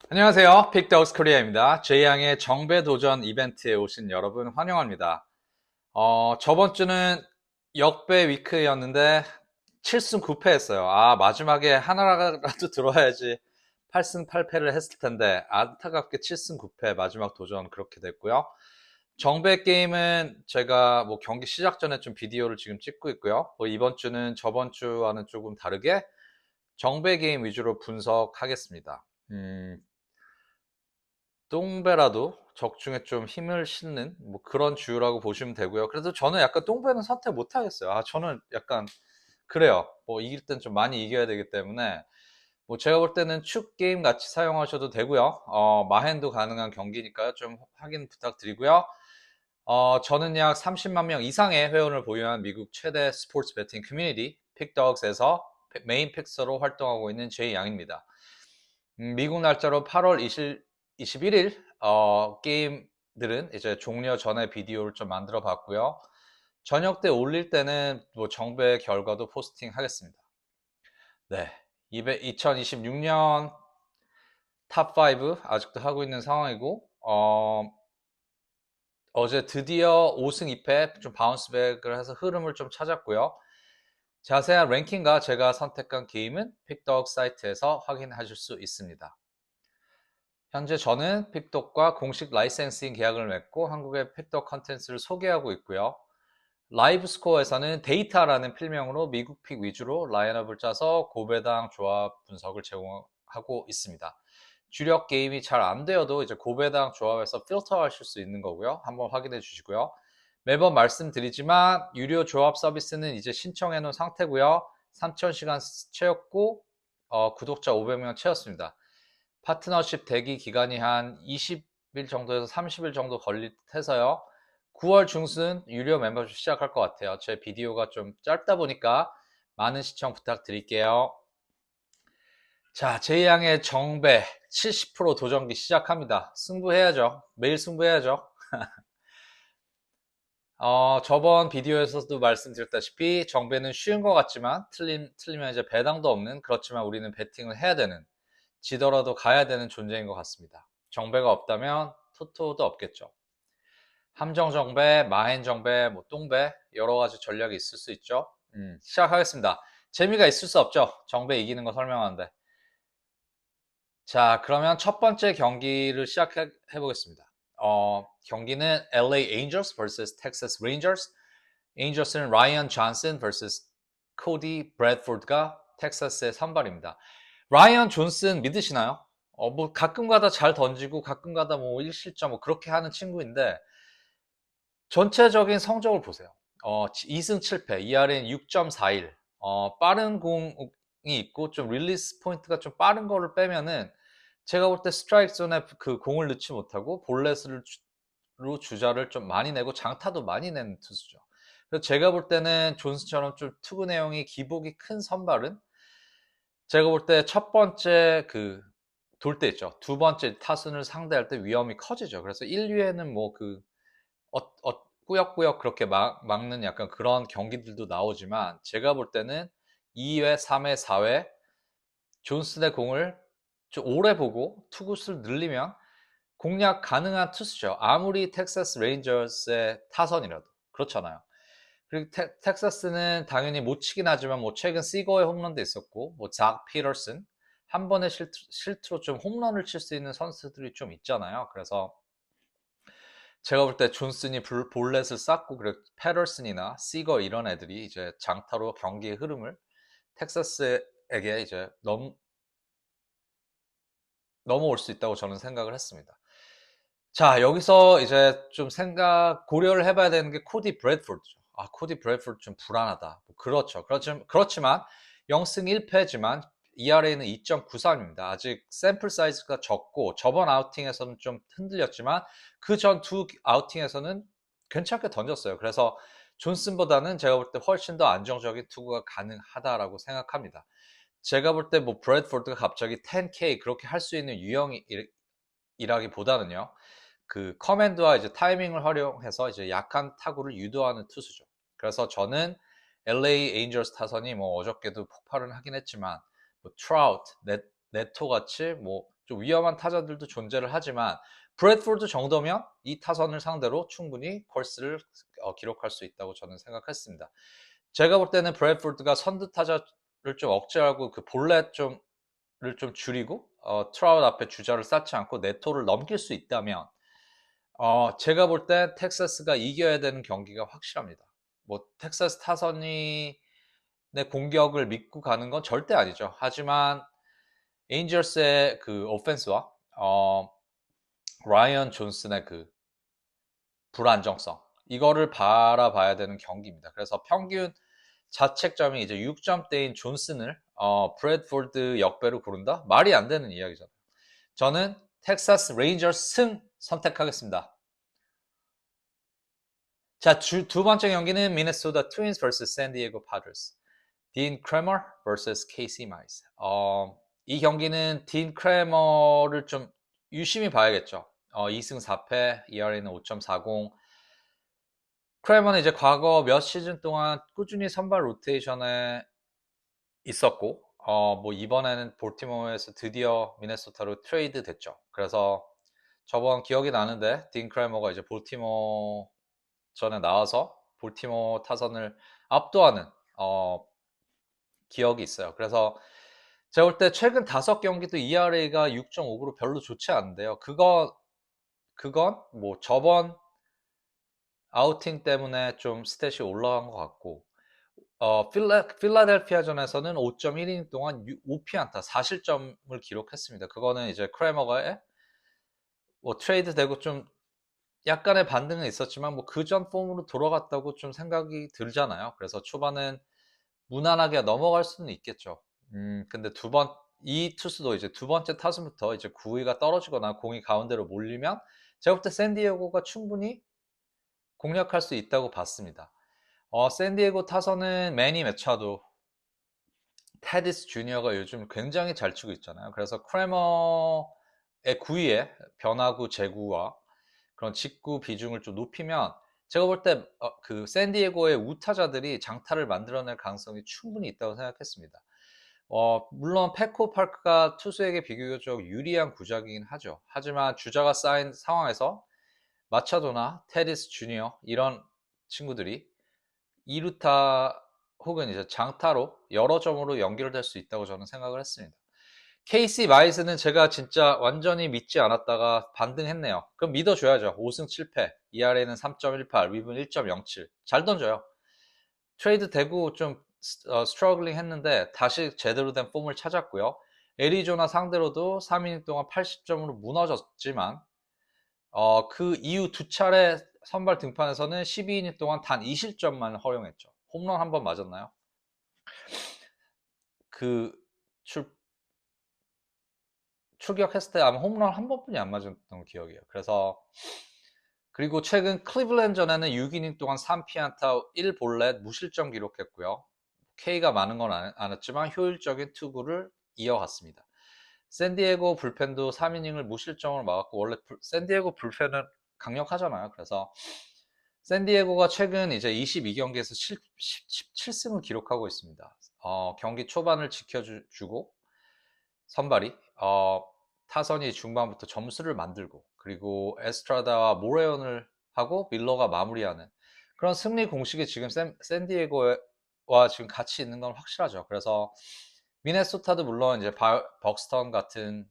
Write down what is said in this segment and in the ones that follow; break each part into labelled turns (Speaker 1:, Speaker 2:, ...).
Speaker 1: 안녕하세요. 픽덕스 코리아입니다. 제이양의 정배 도전 이벤트에 오신 여러분 환영합니다. 저번 주는 역배 위크였는데 7승 9패 했어요. 마지막에 하나라도 들어와야지 8승 8패를 했을 텐데 안타깝게 7승 9패 마지막 도전 그렇게 됐고요. 정배 게임은 제가 뭐 경기 시작 전에 좀 비디오를 지금 찍고 있고요. 이번 주는 저번 주와는 조금 다르게 정배 게임 위주로 분석하겠습니다. 똥배라도 적중에 좀 힘을 싣는 뭐 그런 주라고 보시면 되고요. 그래도 저는 약간 똥배는 선택 못 하겠어요. 저는 약간 그래요. 뭐 이길 땐 좀 많이 이겨야 되기 때문에 뭐 제가 볼 때는 축 게임 같이 사용하셔도 되고요. 마핸도 가능한 경기니까요. 좀 확인 부탁드리고요. 저는 약 30만 명 이상의 회원을 보유한 미국 최대 스포츠 베팅 커뮤니티 픽덕스에서 메인 픽서로 활동하고 있는 제이 양입니다. 미국 날짜로 8월 21일 게임들은 이제 종료 전에 비디오를 좀 만들어 봤고요. 저녁 때 올릴 때는 뭐 정배 결과도 포스팅 하겠습니다. 네. 2026년 탑5 아직도 하고 있는 상황이고, 어제 드디어 5승 2패 좀 바운스백을 해서 흐름을 좀 찾았고요. 자세한 랭킹과 제가 선택한 게임은 픽덕 사이트에서 확인하실 수 있습니다. 현재 저는 픽독과 공식 라이센싱 계약을 맺고 한국의 픽독 컨텐츠를 소개하고 있고요. 라이브 스코어에서는 데이터라는 필명으로 미국 픽 위주로 라인업을 짜서 고배당 조합 분석을 제공하고 있습니다. 주력 게임이 잘 안 되어도 이제 고배당 조합에서 필터 하실 수 있는 거고요. 한번 확인해 주시고요. 매번 말씀드리지만 유료 조합 서비스는 이제 신청해 놓은 상태고요. 3,000시간 채웠고 구독자 500명 채웠습니다. 파트너십 대기 기간이 한 20일 정도에서 30일 정도 걸릴 듯해서요. 9월 중순 유료 멤버십 시작할 것 같아요. 제 비디오가 좀 짧다 보니까 많은 시청 부탁드릴게요. 자, 제이양의 정배 70% 도전기 시작합니다. 승부해야죠. 매일 승부해야죠. 저번 비디오에서도 말씀드렸다시피 정배는 쉬운 것 같지만 틀리면 이제 배당도 없는, 그렇지만 우리는 배팅을 해야 되는, 지더라도 가야 되는 존재인 것 같습니다. 정배가 없다면 토토도 없겠죠. 함정 정배, 마행 정배, 뭐 똥배 여러 가지 전략이 있을 수 있죠. 시작하겠습니다. 재미가 있을 수 없죠. 정배 이기는 거 설명하는데. 자, 그러면 첫 번째 경기를 시작해 보겠습니다. 경기는 LA Angels vs Texas Rangers. Angers는 라이언 존슨 vs 코디 브래드포드가 텍사스의 선발입니다. 라이언 존슨 믿으시나요? 뭐 가끔가다 잘 던지고 가끔가다 뭐 1실점 뭐 그렇게 하는 친구인데 전체적인 성적을 보세요. 2승 7패, ERA는 6.41. 빠른 공이 있고 좀 릴리스 포인트가 좀 빠른 거를 빼면은 제가 볼 때 스트라이크 존에 그 공을 넣지 못하고 볼넷으로 주자를 좀 많이 내고 장타도 많이 내는 투수죠. 그래서 제가 볼 때는 존스처럼 좀 투구 내용이 기복이 큰 선발은 제가 볼 때 첫 번째 그 돌 때 있죠. 두 번째 타순을 상대할 때 위험이 커지죠. 그래서 1, 2회는 뭐 꾸역꾸역 그렇게 막는 약간 그런 경기들도 나오지만 제가 볼 때는 2회, 3회, 4회 존슨의 공을 좀 오래 보고 투구수를 늘리면 공략 가능한 투수죠. 아무리 텍사스 레인저스의 타선이라도 그렇잖아요. 그리고 텍사스는 당연히 못 치긴 하지만 뭐 최근 시거의 홈런도 있었고 뭐 작 피터슨 한 번의 실투로 좀 홈런을 칠 수 있는 선수들이 좀 있잖아요. 그래서 제가 볼 때 존슨이 볼넷을 쌓고 그리고 패더슨이나 시거 이런 애들이 이제 장타로 경기의 흐름을 텍사스에게 이제 넘어올 수 있다고 저는 생각을 했습니다. 자, 여기서 이제 좀 고려를 해봐야 되는 게 코디 브래드포드죠. 코디 브래드포드 좀 불안하다. 뭐 그렇죠. 그렇지만 0승 1패지만 ERA는 2.93입니다. 아직 샘플 사이즈가 적고 저번 아우팅에서는 좀 흔들렸지만 그 전 두 아우팅에서는 괜찮게 던졌어요. 그래서 존슨보다는 제가 볼 때 훨씬 더 안정적인 투구가 가능하다라고 생각합니다. 제가 볼 때 뭐 브래드포드가 갑자기 10K 그렇게 할 수 있는 유형이라기보다는요. 그 커맨드와 이제 타이밍을 활용해서 이제 약한 타구를 유도하는 투수죠. 그래서 저는 LA 에인저스 타선이 뭐 어저께도 폭발을 하긴 했지만 뭐 트라우트, 네토 같이 뭐 좀 위험한 타자들도 존재를 하지만 브래드포드 정도면 이 타선을 상대로 충분히 콜스를 기록할 수 있다고 저는 생각했습니다. 제가 볼 때는 브래드포드가 선두 타자를 좀 억제하고 그 볼넷 좀을 좀 줄이고 트라우드 앞에 주자를 쌓지 않고 네토를 넘길 수 있다면 제가 볼 때 텍사스가 이겨야 되는 경기가 확실합니다. 뭐 텍사스 타선이 내 공격을 믿고 가는 건 절대 아니죠. 하지만 에인절스의 그 오펜스와 라이언 존슨의 그 불안정성 이거를 바라봐야 되는 경기입니다. 그래서 평균 자책점이 이제 6점대인 존슨을 브래드포드 역배로 고른다? 말이 안 되는 이야기잖아요. 저는 텍사스 레인저스 승 선택하겠습니다. 자, 두 번째 경기는 미네소타 트윈스 vs 샌디에고 파드레스. 딘 크래머 vs 케이시 마이스. 이 경기는 딘 크래머를 좀 유심히 봐야겠죠. 2승 4패, ERA는 5.40. 크래머는 이제 과거 몇 시즌 동안 꾸준히 선발 로테이션에 있었고, 뭐 이번에는 볼티모어에서 드디어 미네소타로 트레이드 됐죠. 그래서 저번 기억이 나는데 딘 크래머가 이제 볼티모어 전에 나와서 볼티모어 타선을 압도하는 기억이 있어요. 그래서 제가 볼 때 최근 5경기도 ERA가 6.59로 별로 좋지 않은데요. 그건 뭐 저번 아우팅 때문에 좀 스탯이 올라간 것 같고 필라델피아전에서는 5.1이닝 동안 5피안타 4실점을 기록했습니다. 그거는 이제 크래머가 뭐 트레이드 되고 좀 약간의 반등은 있었지만 뭐 그전 폼으로 돌아갔다고 좀 생각이 들잖아요. 그래서 초반은 무난하게 넘어갈 수는 있겠죠. 근데 이 투수도 이제 두 번째 타순부터 이제 구위가 떨어지거나 공이 가운데로 몰리면 제가 볼 때 샌디에고가 충분히 공략할 수 있다고 봤습니다. 샌디에고 타선은 매니 매차도 테디스 주니어가 요즘 굉장히 잘 치고 있잖아요. 그래서 크래머의 구위에 변화구 제구와 그런 직구 비중을 좀 높이면 제가 볼 때 그 샌디에고의 우타자들이 장타를 만들어낼 가능성이 충분히 있다고 생각했습니다. 물론 페코 파크가 투수에게 비교적 유리한 구장이긴 하죠. 하지만 주자가 쌓인 상황에서 마차도나 테디스 주니어 이런 친구들이 2루타 혹은 이제 장타로 여러 점으로 연결될 수 있다고 저는 생각을 했습니다. KC 마이스는 제가 진짜 완전히 믿지 않았다가 반등했네요. 그럼 믿어줘야죠. 5승 7패, ERA는 3.18, 위분 1.07. 잘 던져요. 트레이드 되고 좀 스트러글링 했는데 다시 제대로 된 폼을 찾았고요. 애리조나 상대로도 3이닝 동안 80점으로 무너졌지만 그 이후 두 차례 선발 등판에서는 12이닝 동안 단 2실점만 허용했죠. 홈런 한 번 맞았나요? 그 출격했을 때 아마 홈런 한 번뿐이 안 맞았던 기억이에요. 그리고 최근 클리블랜드전에는 6이닝 동안 3피안타 1볼넷 무실점 기록했고요. K가 많은 건 아니었지만 효율적인 투구를 이어갔습니다. 샌디에고 불펜도 3이닝을 무실점으로 막았고 원래 샌디에고 불펜은 강력하잖아요. 그래서 샌디에고가 최근 이제 22경기에서 17승을 기록하고 있습니다. 경기 초반을 지켜주고 선발이 타선이 중반부터 점수를 만들고 그리고 에스트라다와 모레온을 하고 밀러가 마무리하는 그런 승리 공식이 지금 샌디에고와 지금 같이 있는 건 확실하죠. 그래서 미네소타도 물론 이제 벅스턴 같은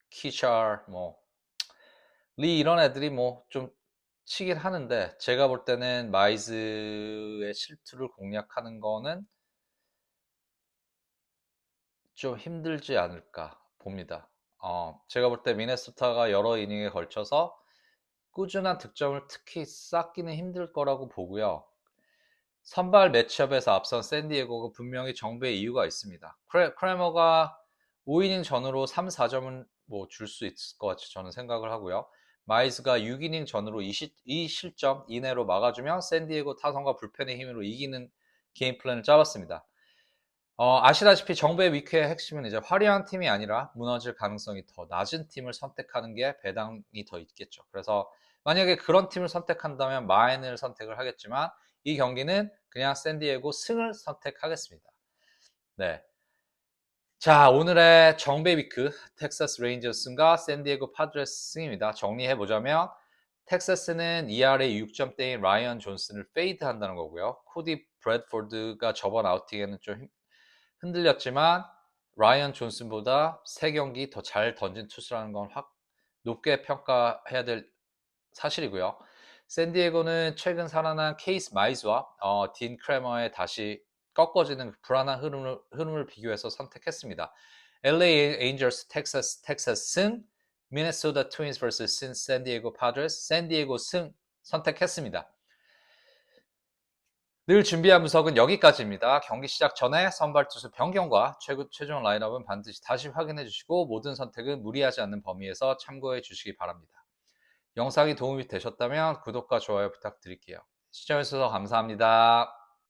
Speaker 1: 키샬 리 이런 애들이 뭐 좀 치긴 하는데 제가 볼 때는 마이즈의 실투를 공략하는 거는 좀 힘들지 않을까 봅니다. 제가 볼 때 미네소타가 여러 이닝에 걸쳐서 꾸준한 득점을 특히 쌓기는 힘들 거라고 보고요. 선발 매치업에서 앞선 샌디에고가 분명히 정배의 이유가 있습니다. 크래머가 5이닝 전으로 3, 4점은 뭐 줄 수 있을 것 같이 저는 생각을 하고요. 마이즈가 6이닝 전으로 2실점 이내로 막아주면 샌디에고 타선과 불펜의 힘으로 이기는 게임 플랜을 짜봤습니다. 아시다시피 정배 위크의 핵심은 이제 화려한 팀이 아니라 무너질 가능성이 더 낮은 팀을 선택하는 게 배당이 더 있겠죠. 그래서 만약에 그런 팀을 선택한다면 마인을 선택을 하겠지만 이 경기는 그냥 샌디에고 승을 선택하겠습니다. 네. 자, 오늘의 정배 위크 텍사스 레인저스 승과 샌디에고 파드레스 승입니다. 정리해 보자면 텍사스는 ERA 6점대인 라이언 존슨을 페이드 한다는 거고요. 코디 브래드포드가 저번 아우팅에는 좀 흔들렸지만 라이언 존슨보다 3경기 더 잘 던진 투수라는 건 확 높게 평가해야 될 사실이고요. 샌디에고는 최근 살아난 케이스 마이즈와 딘 크래머의 다시 꺾어지는 불안한 흐름을 비교해서 선택했습니다. LA 에인저스 텍사스 승, 미네소타 트윈스 vs 샌디에고 파드레스, 샌디에고 승 선택했습니다. 늘 준비한 분석은 여기까지입니다. 경기 시작 전에 선발 투수 변경과 최종 라인업은 반드시 다시 확인해 주시고 모든 선택은 무리하지 않는 범위에서 참고해 주시기 바랍니다. 영상이 도움이 되셨다면 구독과 좋아요 부탁드릴게요. 시청해주셔서 감사합니다.